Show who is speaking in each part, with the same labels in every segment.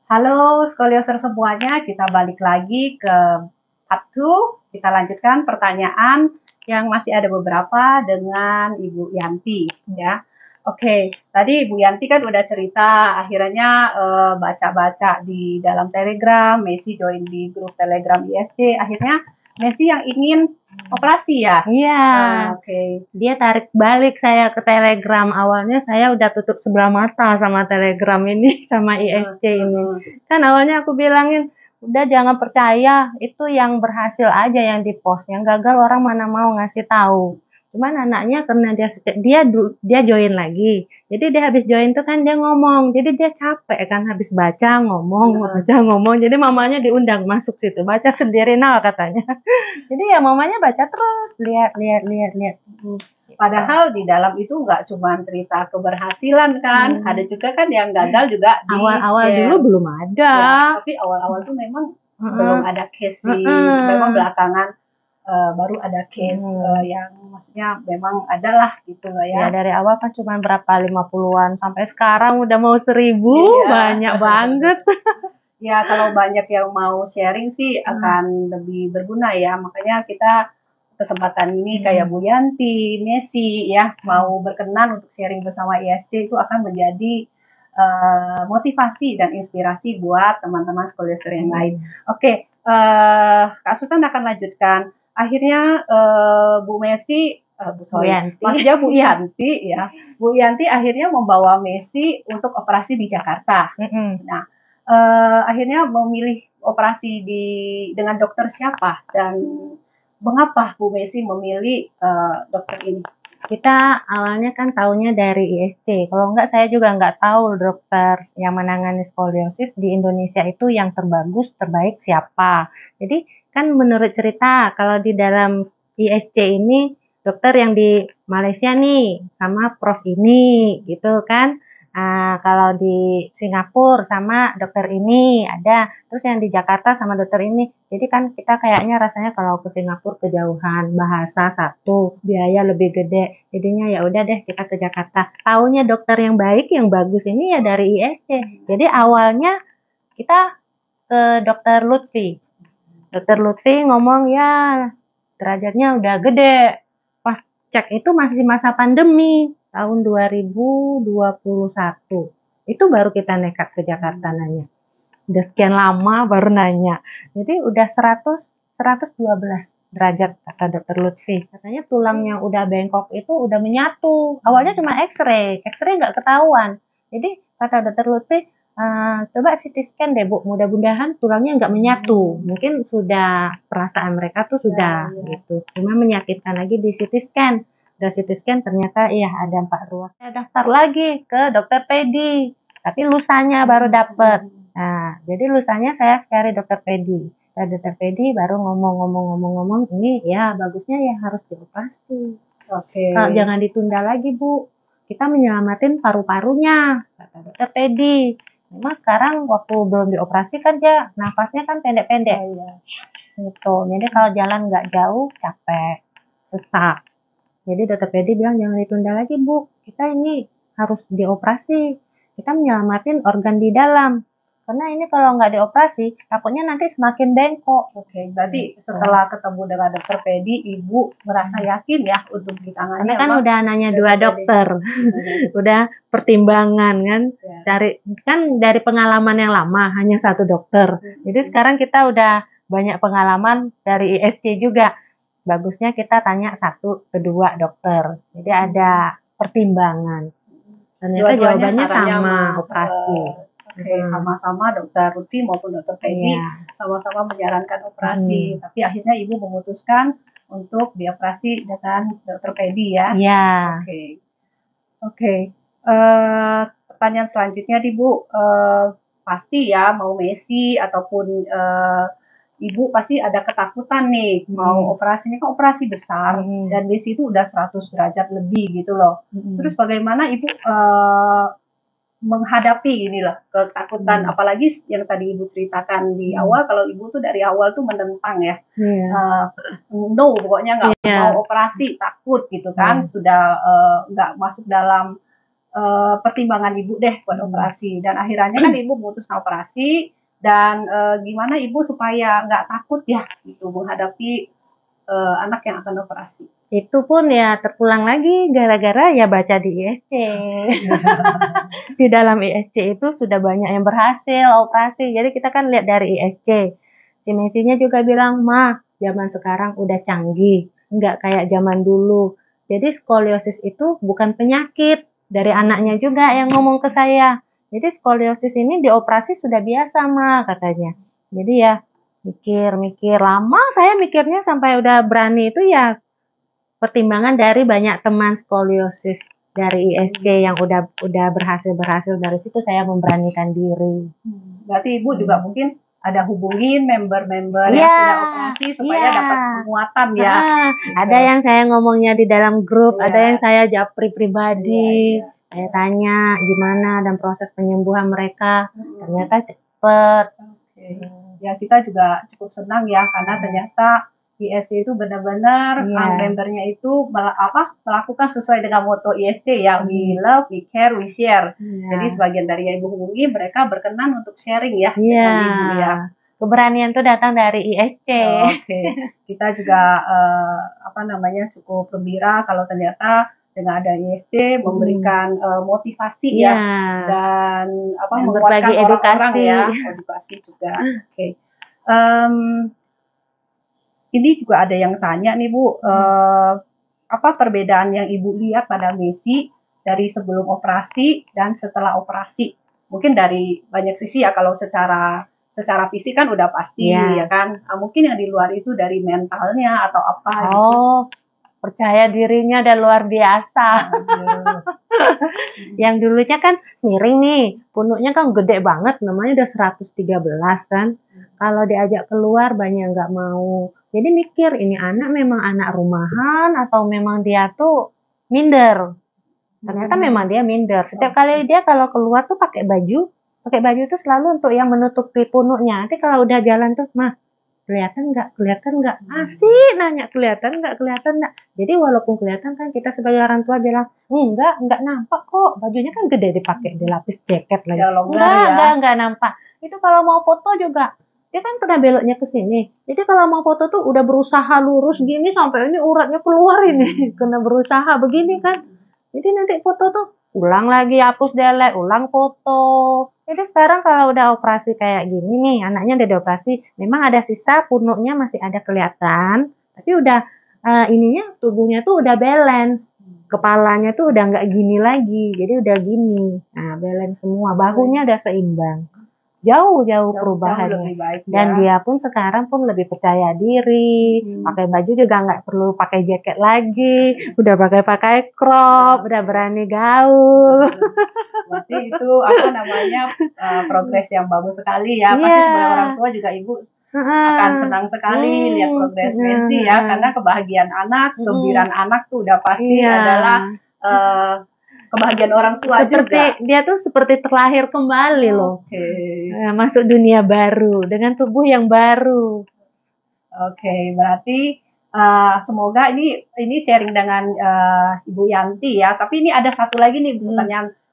Speaker 1: Halo Skolioser semuanya, kita balik lagi ke part 2. Kita lanjutkan pertanyaan yang masih ada beberapa dengan Ibu Yanti ya. Oke, tadi Ibu Yanti kan udah cerita akhirnya baca-baca di dalam Telegram, Messi join di grup Telegram ISC, akhirnya Messi yang ingin operasi ya?
Speaker 2: Iya,
Speaker 1: Oke.
Speaker 2: dia tarik balik saya ke Telegram. Awalnya saya udah tutup sebelah mata sama Telegram ini, sama ISC ini. Kan awalnya aku bilangin, udah jangan percaya, itu yang berhasil aja yang di post. Yang gagal orang mana mau ngasih tahu. Cuman anaknya karena dia join lagi. Jadi dia habis join tuh kan dia ngomong. Jadi dia capek kan habis baca ngomong. Jadi mamanya diundang masuk situ, baca sendiri nah katanya. Jadi ya mamanya baca terus, lihat.
Speaker 1: Padahal di dalam itu nggak cuma cerita keberhasilan kan, ada juga kan yang gagal juga di
Speaker 2: Awal-awal dulu belum ada.
Speaker 1: Ya, tapi awal-awal tuh memang belum ada case sih. Memang belakangan baru ada case yang maksudnya memang adalah gitu loh ya.
Speaker 2: Ya dari awal kan cuma berapa 50-an sampai sekarang udah mau 1000, banyak banget.
Speaker 1: Ya kalau banyak yang mau sharing sih akan lebih berguna ya. Makanya kita kesempatan ini kayak Bu Yanti, Messi ya mau berkenan untuk sharing bersama ISC itu akan menjadi motivasi dan inspirasi buat teman-teman Skolioser yang lain. Oke, Kak Susan akan lanjutkan. Akhirnya Bu Messi, maksudnya Bu Yanti ya, Bu Yanti akhirnya membawa Messi untuk operasi di Jakarta. Nah, akhirnya memilih operasi dengan dokter siapa dan mengapa Bu Messi memilih dokter ini?
Speaker 2: Kita awalnya kan taunya dari ISC. Kalau enggak saya juga enggak tahu dokter yang menangani skoliosis di Indonesia itu yang terbaik siapa. Jadi kan menurut cerita kalau di dalam ISC ini dokter yang di Malaysia nih sama prof ini gitu kan. Kalau di Singapura sama dokter ini ada, terus yang di Jakarta sama dokter ini. Jadi kan kita kayaknya rasanya kalau ke Singapura kejauhan, bahasa satu, biaya lebih gede. Jadinya ya udah deh kita ke Jakarta. Taunya dokter yang baik, yang bagus ini ya dari ISC. Jadi awalnya kita ke dokter Lutfi. Dokter Lutfi ngomong ya derajatnya udah gede. Pas cek itu masih masa pandemi tahun 2021. Itu baru kita nekat ke Jakarta nanya. Udah sekian lama baru nanya. Jadi udah 112 derajat kata dokter Lutfi. Katanya tulang yang udah bengkok itu udah menyatu. Awalnya cuma X-ray nggak ketahuan. Jadi kata dokter Lutfi, coba CT scan deh Bu, mudah-mudahan tulangnya nggak menyatu. Mungkin sudah perasaan mereka tuh sudah gitu. Cuma menyakitkan lagi di CT scan. Udah CT scan ternyata iya ada 4 ruas. Saya daftar lagi ke dokter pedi. Tapi lusanya baru dapet. Nah, jadi lusanya saya cari dokter pedi. Dokter pedi baru ngomong ini ya bagusnya ya harus dioperasi. Kalau jangan ditunda lagi Bu. Kita menyelamatin paru-parunya, kata dokter pedi. Memang sekarang waktu belum dioperasi kan dia nafasnya kan pendek-pendek. Gitu. Jadi kalau jalan nggak jauh capek, sesak. Jadi dokter pedi bilang jangan ditunda lagi Bu. Kita ini harus dioperasi. Kita menyelamatin organ di dalam. Karena ini kalau nggak dioperasi, takutnya nanti semakin bengkok.
Speaker 1: Oke, berarti setelah ketemu dengan dokter pedi, Ibu merasa yakin ya untuk ditangani.
Speaker 2: Karena kan udah nanya 2 dokter, udah pertimbangan kan, kan dari pengalaman yang lama hanya 1 dokter. Jadi sekarang kita udah banyak pengalaman dari ISC juga. Bagusnya kita tanya 1 ke 2 dokter. Jadi ada pertimbangan. Ternyata jawabannya sama, operasi.
Speaker 1: Sama-sama dokter Lutfi maupun dokter pedi sama-sama menyarankan operasi, tapi akhirnya Ibu memutuskan untuk dioperasi dengan dokter pedi ya. Oke. Pertanyaan selanjutnya Bu, pasti ya mau Messi ataupun Ibu pasti ada ketakutan nih mau operasi, ini kan operasi besar dan Messi itu udah 100 derajat lebih gitu loh. Terus bagaimana Ibu menghadapi inilah ketakutan, apalagi yang tadi Ibu ceritakan di awal, kalau Ibu tuh dari awal tuh menentang ya, no pokoknya nggak mau operasi, takut gitu kan, sudah nggak masuk dalam pertimbangan ibu deh buat operasi. Dan akhirnya kan ibu memutuskan operasi. Dan gimana ibu supaya nggak takut ya gitu menghadapi anak yang akan operasi.
Speaker 2: Itu pun ya terulang lagi gara-gara ya baca di ISC. Di dalam ISC itu sudah banyak yang berhasil operasi. Jadi kita kan lihat dari ISC. Si Messinya juga bilang, "Ma, zaman sekarang udah canggih, nggak kayak zaman dulu." Jadi skoliosis itu bukan penyakit. Dari anaknya juga yang ngomong ke saya. Jadi skoliosis ini dioperasi sudah biasa, Ma, katanya. Jadi ya mikir-mikir lama, saya mikirnya sampai udah berani itu ya pertimbangan dari banyak teman skoliosis dari ISC yang udah berhasil dari situ saya memberanikan diri.
Speaker 1: Berarti ibu juga mungkin ada hubungin member-member yang sudah operasi supaya dapat penguatan ya.
Speaker 2: Ada yang saya ngomongnya di dalam grup, ada yang saya japri pribadi. Saya tanya gimana dan proses penyembuhan mereka. Ternyata cepet.
Speaker 1: Ya kita juga cukup senang ya karena ternyata ISC itu benar-benar membernya itu melakukan sesuai dengan moto ISC ya, we love, we care, we share. Jadi sebagian dari yang ibu hubungi mereka berkenan untuk sharing ya dengan ibu ya.
Speaker 2: Keberanian itu datang dari ISC.
Speaker 1: Kita juga cukup gembira kalau ternyata dengan ada ISC memberikan motivasi ya dan menguatkan orang-orang ya, edukasi juga. Ini juga ada yang tanya nih Bu, apa perbedaan yang Ibu lihat pada Messi dari sebelum operasi dan setelah operasi? Mungkin dari banyak sisi ya, kalau secara fisik kan udah pasti ya kan. Mungkin yang di luar itu dari mentalnya atau apa gitu.
Speaker 2: Percaya dirinya dan luar biasa. Yang dulunya kan miring nih, punuknya kan gede banget, namanya udah 113 kan. Kalau diajak keluar banyak nggak mau. Jadi mikir ini anak memang anak rumahan atau memang dia tuh minder. Ternyata memang dia minder. Setiap kali dia kalau keluar tuh pakai baju itu selalu untuk yang menutupi punuknya. Nanti kalau udah jalan tuh, "Mah, kelihatan nggak? Asik nanya, kelihatan nggak? Jadi walaupun kelihatan kan kita sebagai orang tua bilang, nggak nampak kok, bajunya kan gede dipakai, dilapis jaket lagi. Nggak nampak. Itu kalau mau foto juga, dia kan pernah beloknya ke sini. Jadi kalau mau foto tuh udah berusaha lurus gini sampai ini uratnya keluar ini, kena berusaha begini kan. Jadi nanti foto tuh ulang lagi, hapus delete, ulang foto. Jadi sekarang kalau udah operasi kayak gini nih, anaknya udah dioperasi, memang ada sisa punuknya masih ada kelihatan, tapi udah ininya tubuhnya tuh udah balance, kepalanya tuh udah nggak gini lagi, jadi udah gini, nah balance semua, bahunya udah seimbang. Jauh perubahannya. Dan dia pun sekarang pun lebih percaya diri, pakai baju juga nggak perlu pakai jaket lagi, udah pakai crop, udah berani gaul.
Speaker 1: Berarti itu progres yang bagus sekali ya. Pasti sebagai orang tua juga ibu akan senang sekali lihat progres Messi ya, karena kebahagiaan anak, kegembiraan anak tuh udah pasti adalah kebahagiaan orang tua juga.
Speaker 2: Dia tuh seperti terlahir kembali loh. Masuk dunia baru dengan tubuh yang baru.
Speaker 1: Berarti semoga ini sharing dengan Ibu Yanti ya. Tapi ini ada satu lagi nih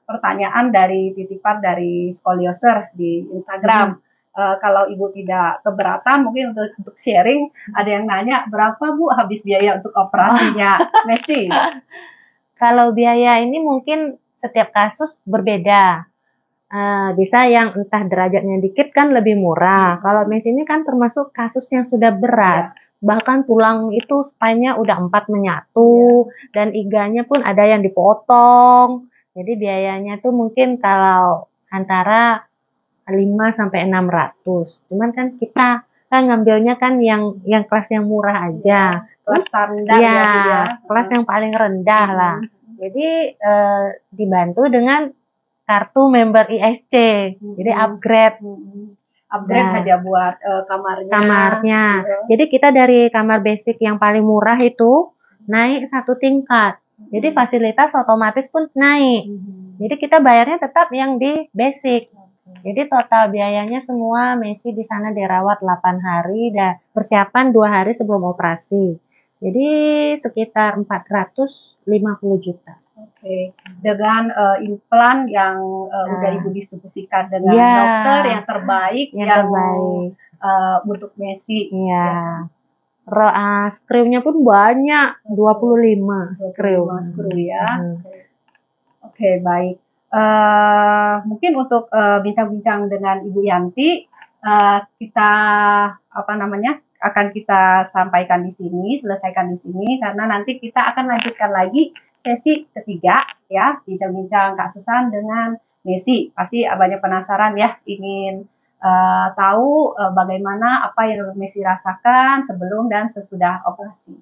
Speaker 1: pertanyaan dari titipan dari Skolioser di Instagram. Kalau Ibu tidak keberatan mungkin untuk sharing, ada yang nanya berapa Bu habis biaya untuk operasinya Messi?
Speaker 2: Kalau biaya ini mungkin setiap kasus berbeda. Bisa yang entah derajatnya dikit kan lebih murah. Kalau Messi ini kan termasuk kasus yang sudah berat. Bahkan tulang itu spine-nya udah 4 menyatu. Dan iganya pun ada yang dipotong. Jadi biayanya tuh mungkin kalau antara 5-600. Cuman kan kita kan ngambilnya kan yang kelas yang murah aja.
Speaker 1: Kelas standar ya.
Speaker 2: Kelas yang paling rendah lah. Jadi dibantu dengan kartu member ISC. Jadi upgrade.
Speaker 1: Aja buat kamarnya.
Speaker 2: Jadi kita dari kamar basic yang paling murah itu naik 1 tingkat. Jadi fasilitas otomatis pun naik. Jadi kita bayarnya tetap yang di basic. Jadi total biayanya semua Messi di sana dirawat 8 hari dan persiapan 2 hari sebelum operasi. Jadi sekitar 450 juta.
Speaker 1: Oke, dengan implan yang udah
Speaker 2: Nah,
Speaker 1: Ibu distribusikan dengan
Speaker 2: iya,
Speaker 1: dokter yang terbaik
Speaker 2: yang
Speaker 1: yang
Speaker 2: terbaik.
Speaker 1: untuk Messi
Speaker 2: Iya.
Speaker 1: ya kan.
Speaker 2: Skrunya pun banyak, 25 skru.
Speaker 1: 25 skru ya.
Speaker 2: Mhm.
Speaker 1: Oke, baik. Mungkin untuk bincang-bincang dengan Ibu Yanti, kita apa namanya akan kita sampaikan di sini, selesaikan di sini karena nanti kita akan lanjutkan lagi sesi ketiga ya, bincang-bincang Kak Susan dengan Messi. Pasti banyak penasaran ya, ingin tahu bagaimana apa yang Messi rasakan sebelum dan sesudah operasi.